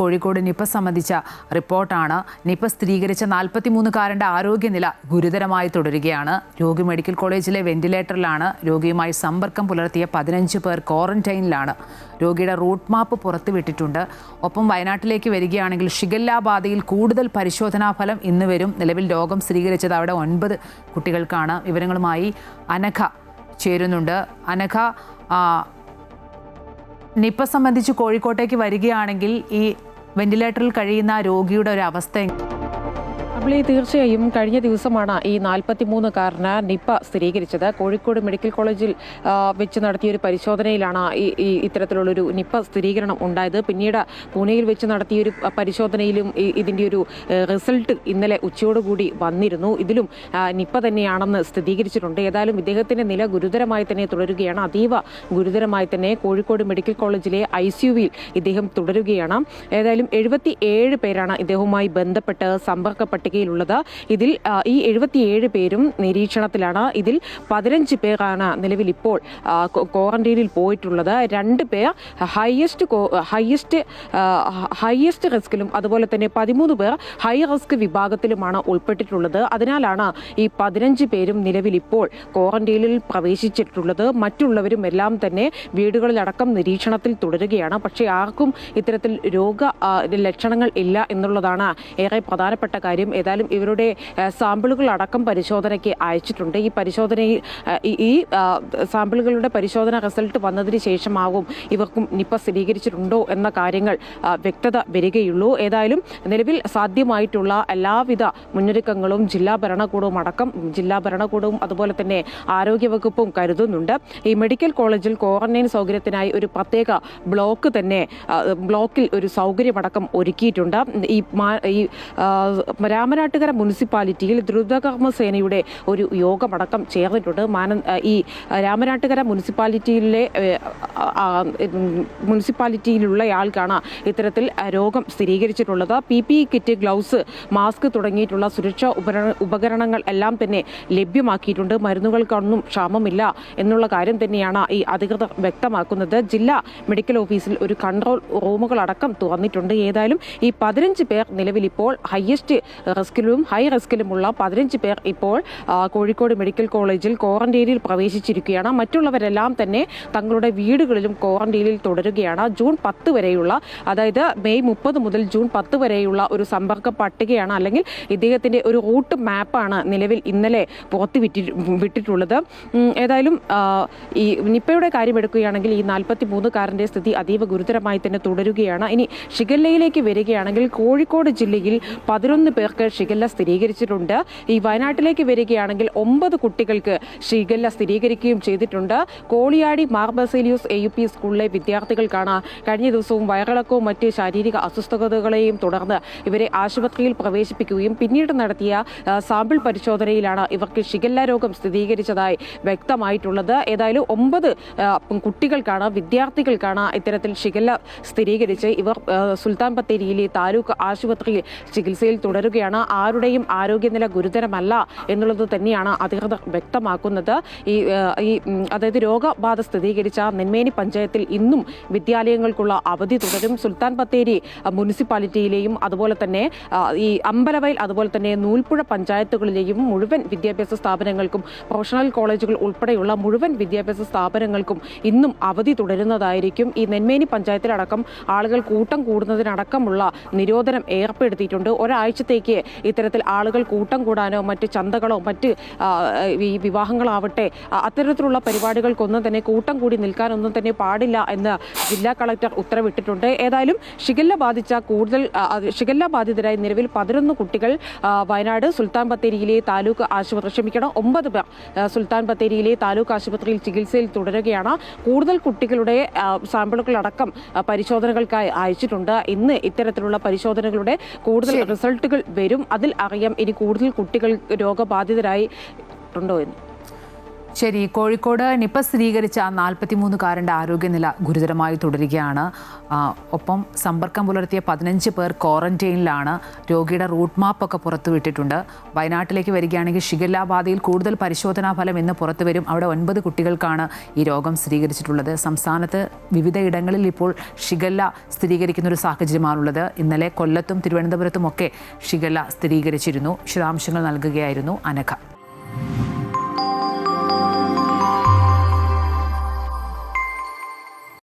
Kozhikode Nipah സംബന്ധിച്ച റിപ്പോർട്ടാണ്. Nipah സ്ഥിരീകരിച്ച 43-കാരൻ്റെ ആരോഗ്യനില ഗുരുതരമായി തുടരുകയാണ്. രോഗി മെഡിക്കൽ കോളേജിലെ വെന്റിലേറ്ററിലാണ്. രോഗിയുമായി സമ്പർക്കം പുലർത്തിയ 15 പേർ ക്വാറന്റൈനിലാണ്. രോഗിയുടെ റൂട്ട് മാപ്പ് പുറത്തുവിട്ടിട്ടുണ്ട്. ഒപ്പം വയനാട്ടിലേക്ക് വരികയാണെങ്കിൽ ഷിഗല്ല ബാധയിൽ കൂടുതൽ പരിശോധനാ ഫലം ഇന്ന് വരും. നിലവിൽ രോഗം സ്ഥിരീകരിച്ചത് അവിടെ 9 കുട്ടികൾക്കാണ്. വിവരങ്ങളുമായി അനഘ ചേരുന്നുണ്ട്. അനഘ, നിപ സംബന്ധിച്ച് കോഴിക്കോട്ടേക്ക് വരികയാണെങ്കിൽ ഈ വെന്റിലേറ്ററിൽ കഴിയുന്ന രോഗിയുടെ ഒരു അവസ്ഥ? തീർച്ചയായും കഴിഞ്ഞ ദിവസമാണ് ഈ 43-കാരന് നിപ സ്ഥിരീകരിച്ചത്. കോഴിക്കോട് മെഡിക്കൽ കോളേജിൽ വെച്ച് നടത്തിയ ഒരു പരിശോധനയിലാണ് ഇത്തരത്തിലുള്ളൊരു നിപ സ്ഥിരീകരണം ഉണ്ടായത്. പിന്നീട് പൂനെയിൽ വെച്ച് നടത്തിയൊരു പരിശോധനയിലും ഇതിൻ്റെ ഒരു റിസൾട്ട് ഇന്നലെ ഉച്ചയോടുകൂടി വന്നിരുന്നു. ഇതിലും നിപ തന്നെയാണെന്ന് സ്ഥിരീകരിച്ചിട്ടുണ്ട്. ഏതായാലും ഇദ്ദേഹത്തിൻ്റെ നില ഗുരുതരമായി തന്നെ തുടരുകയാണ്. അതീവ ഗുരുതരമായി തന്നെ കോഴിക്കോട് മെഡിക്കൽ കോളേജിലെ ICUവിൽ ഇദ്ദേഹം തുടരുകയാണ്. ഏതായാലും 77 പേരാണ് ഇദ്ദേഹവുമായി ബന്ധപ്പെട്ട് സമ്പർക്ക പട്ടികയിലുള്ളത്. ഇതിൽ ഈ 77 പേരും നിരീക്ഷണത്തിലാണ്. ഇതിൽ 15 പേരാണ് നിലവിൽ ഇപ്പോൾ ക്വാറന്റൈനിൽ പോയിട്ടുള്ളത്. 2 പേർ ഹയസ്റ്റ് റിസ്കിലും അതുപോലെ തന്നെ 13 പേർ ഹൈ റിസ്ക് വിഭാഗത്തിലുമാണ് ഉൾപ്പെട്ടിട്ടുള്ളത്. അതിനാലാണ് ഈ 15 പേരും നിലവിൽ ഇപ്പോൾ ക്വാറന്റൈനിൽ പ്രവേശിച്ചിട്ടുള്ളത്. മറ്റുള്ളവരും എല്ലാം തന്നെ വീടുകളിലടക്കം നിരീക്ഷണത്തിൽ തുടരുകയാണ്. പക്ഷേ ആർക്കും ഇത്തരത്തിൽ ലക്ഷണങ്ങൾ ഇല്ല എന്നുള്ളതാണ് ഏറെ പ്രധാനപ്പെട്ട കാര്യം. ഏതായാലും ഇവരുടെ സാമ്പിളുകൾ അടക്കം പരിശോധനയ്ക്ക് അയച്ചിട്ടുണ്ട്. ഈ പരിശോധനയിൽ ഈ സാമ്പിളുകളുടെ പരിശോധന റിസൾട്ട് വന്നതിന് ശേഷമാകും ഇവർക്കും നിപ സ്ഥിരീകരിച്ചിട്ടുണ്ടോ എന്ന കാര്യങ്ങൾ വ്യക്തത വരികയുള്ളൂ. ഏതായാലും നിലവിൽ സാധ്യമായിട്ടുള്ള എല്ലാവിധ മുന്നൊരുക്കങ്ങളും ജില്ലാ ഭരണകൂടവും അതുപോലെ തന്നെ ആരോഗ്യവകുപ്പും കരുതുന്നുണ്ട്. ഈ മെഡിക്കൽ കോളേജിൽ ക്വാറന്റൈൻ സൗകര്യത്തിനായി ഒരു പ്രത്യേക ബ്ലോക്കിൽ ഒരു സൗകര്യമടക്കം ഒരുക്കിയിട്ടുണ്ട്. ഈ രാമനാട്ടുകര മുനിസിപ്പാലിറ്റിയിൽ ദ്രുതകർമ്മ സേനയുടെ ഒരു യോഗമടക്കം ചേർന്നിട്ടുണ്ട്. ഈ രാമനാട്ടുകര മുനിസിപ്പാലിറ്റിയിലുള്ളയാൾക്കാണ് ഇത്തരത്തിൽ രോഗം സ്ഥിരീകരിച്ചിട്ടുള്ളത്. PPE കിറ്റ്, ഗ്ലൗസ്, മാസ്ക് തുടങ്ങിയിട്ടുള്ള സുരക്ഷാ ഉപകരണങ്ങൾ എല്ലാം തന്നെ ലഭ്യമാക്കിയിട്ടുണ്ട്. മരുന്നുകൾക്കൊന്നും ക്ഷാമമില്ല എന്നുള്ള കാര്യം തന്നെയാണ് ഈ അധികൃതർ വ്യക്തമാക്കുന്നത്. ജില്ലാ മെഡിക്കൽ ഓഫീസിൽ ഒരു കൺട്രോൾ റൂമുകളടക്കം തുറന്നിട്ടുണ്ട്. ഏതായാലും ഈ 15 പേർ നിലവിൽ ഇപ്പോൾ ഹൈയസ്റ്റ് റിസ്കിലും ഹൈ റിസ്കിലുമുള്ള 15 പേർ ഇപ്പോൾ കോഴിക്കോട് മെഡിക്കൽ കോളേജിൽ ക്വാറന്റൈനിൽ പ്രവേശിച്ചിരിക്കുകയാണ്. മറ്റുള്ളവരെല്ലാം തന്നെ തങ്ങളുടെ വീടുകളിലും ക്വാറന്റൈനിൽ തുടരുകയാണ്. ജൂൺ 10 വരെയുള്ള, അതായത് മെയ് 30 മുതൽ ജൂൺ 10 വരെയുള്ള ഒരു സമ്പർക്ക പട്ടികയാണ്, അല്ലെങ്കിൽ ഇദ്ദേഹത്തിൻ്റെ ഒരു റൂട്ട് മാപ്പാണ് നിലവിൽ ഇന്നലെ വിട്ടിട്ടുള്ളത്. ഏതായാലും ഈ നിപ്പയുടെ കാര്യം എടുക്കുകയാണെങ്കിൽ ഈ 43-കാരൻ്റെ സ്ഥിതി അതീവ ഗുരുതരമായി തന്നെ തുടരുകയാണ്. ഇനി ഷിഗല്ലയിലേക്ക് വരികയാണെങ്കിൽ കോഴിക്കോട് ജില്ലയിൽ 11 പേർക്ക് ഷിഗല്ല സ്ഥിരീകരിച്ചിട്ടുണ്ട്. ഈ വയനാട്ടിലേക്ക് വരികയാണെങ്കിൽ 9 കുട്ടികൾക്ക് ഷിഗല്ല സ്ഥിരീകരിക്കുകയും ചെയ്തിട്ടുണ്ട്. കോളിയാടി മാർ ബസേലിയോസ് AUP സ്കൂളിലെ വിദ്യാർത്ഥികൾക്കാണ് കഴിഞ്ഞ ദിവസവും വയറിളക്കവും മറ്റ് ശാരീരിക അസ്വസ്ഥതകളെയും തുടർന്ന് ഇവരെ ആശുപത്രിയിൽ പ്രവേശിപ്പിക്കുകയും പിന്നീട് നടത്തിയ സാമ്പിൾ പരിശോധനയിലാണ് ഇവർക്ക് ഷിഗല്ല രോഗം സ്ഥിരീകരിച്ചതായി വ്യക്തമായിട്ടുള്ളത്. ഏതായാലും 9 വിദ്യാർത്ഥികൾക്കാണ് ഇത്തരത്തിൽ ഷിഗല്ല സ്ഥിരീകരിച്ച് ഇവർ സുൽത്താൻ ബത്തേരിയിലെ താലൂക്ക് ആശുപത്രിയിൽ ചികിത്സയിൽ തുടരുകയാണ്. ആരുടെയും ആരോഗ്യനില ഗുരുതരമല്ല എന്നുള്ളത് തന്നെയാണ് അധികൃതർ വ്യക്തമാക്കുന്നത്. അതായത് രോഗബാധ സ്ഥിരീകരിച്ച നെന്മേനി പഞ്ചായത്തിൽ ഇന്നും വിദ്യാലയങ്ങൾക്കുള്ള അവധി തുടരും. സുൽത്താൻ ബത്തേരി മുനിസിപ്പാലിറ്റിയിലെയും അതുപോലെ തന്നെ ഈ അമ്പലവയൽ അതുപോലെ തന്നെ നൂൽപ്പുഴ പഞ്ചായത്തുകളിലെയും മുഴുവൻ വിദ്യാഭ്യാസ സ്ഥാപനങ്ങൾക്കും പ്രൊഫഷണൽ കോളേജുകൾ ഉൾപ്പെടെയുള്ള മുഴുവൻ വിദ്യാഭ്യാസ സ്ഥാപനങ്ങൾക്കും ഇന്നും അവധി തുടരുന്നതായിരിക്കും. ഈ നെന്മേനി പഞ്ചായത്തിലടക്കം ആളുകൾ കൂട്ടം കൂടുന്നതിനടക്കമുള്ള നിരോധനം ഏർപ്പെടുത്തിയിട്ടുണ്ട്. ഒരാഴ്ചത്തേക്ക് ഇത്തരത്തിൽ ആളുകൾ കൂട്ടം കൂടാനോ മറ്റ് ചന്തകളോ മറ്റ് ഈ വിവാഹങ്ങളാവട്ടെ അത്തരത്തിലുള്ള പരിപാടികൾക്കൊന്നും തന്നെ കൂട്ടം കൂടി നിൽക്കാനൊന്നും തന്നെ പാടില്ല എന്ന് ജില്ലാ കളക്ടർ ഉത്തരവിട്ടിട്ടുണ്ട്. ഏതായാലും ഷിഗല്ല ബാധിതരായി നിലവിൽ 11 കുട്ടികൾ വയനാട് സുൽത്താൻ ബത്തേരിയിലെ താലൂക്ക് ആശുപത്രി 9 പേർ സുൽത്താൻ ബത്തേരിയിലെ താലൂക്ക് ആശുപത്രിയിൽ ചികിത്സയിൽ തുടരുകയാണ്. കൂടുതൽ കുട്ടികളുടെ സാമ്പിളുകളടക്കം പരിശോധനകൾക്കായി അയച്ചിട്ടുണ്ട്. ഇന്ന് ഇത്തരത്തിലുള്ള പരിശോധനകളുടെ കൂടുതൽ റിസൾട്ടുകൾ വരും. അതിൽ അറിയാം ഇനി കൂടുതൽ കുട്ടികൾ രോഗബാധിതരായി ഉണ്ടോ എന്ന്. ശരി, കോഴിക്കോട് നിപ സ്ഥിരീകരിച്ച 43-കാരൻ്റെ ആരോഗ്യനില ഗുരുതരമായി തുടരുകയാണ്. ഒപ്പം സമ്പർക്കം പുലർത്തിയ 15 പേർ ക്വാറന്റൈനിലാണ്. രോഗിയുടെ റൂട്ട് മാപ്പൊക്കെ പുറത്തുവിട്ടിട്ടുണ്ട്. വയനാട്ടിലേക്ക് വരികയാണെങ്കിൽ ഷിഗല്ല ബാധയിൽ കൂടുതൽ പരിശോധനാ ഫലം ഇന്ന് പുറത്തുവരും. അവിടെ 9 കുട്ടികൾക്കാണ് ഈ രോഗം സ്ഥിരീകരിച്ചിട്ടുള്ളത്. സംസ്ഥാനത്ത് വിവിധ ഇടങ്ങളിൽ ഇപ്പോൾ ഷിഗല്ല സ്ഥിരീകരിക്കുന്ന ഒരു സാഹചര്യമാണുള്ളത്. ഇന്നലെ കൊല്ലത്തും തിരുവനന്തപുരത്തുമൊക്കെ ഷിഗല്ല സ്ഥിരീകരിച്ചിരുന്നു. വിശദാംശങ്ങൾ നൽകുകയായിരുന്നു അനഘ.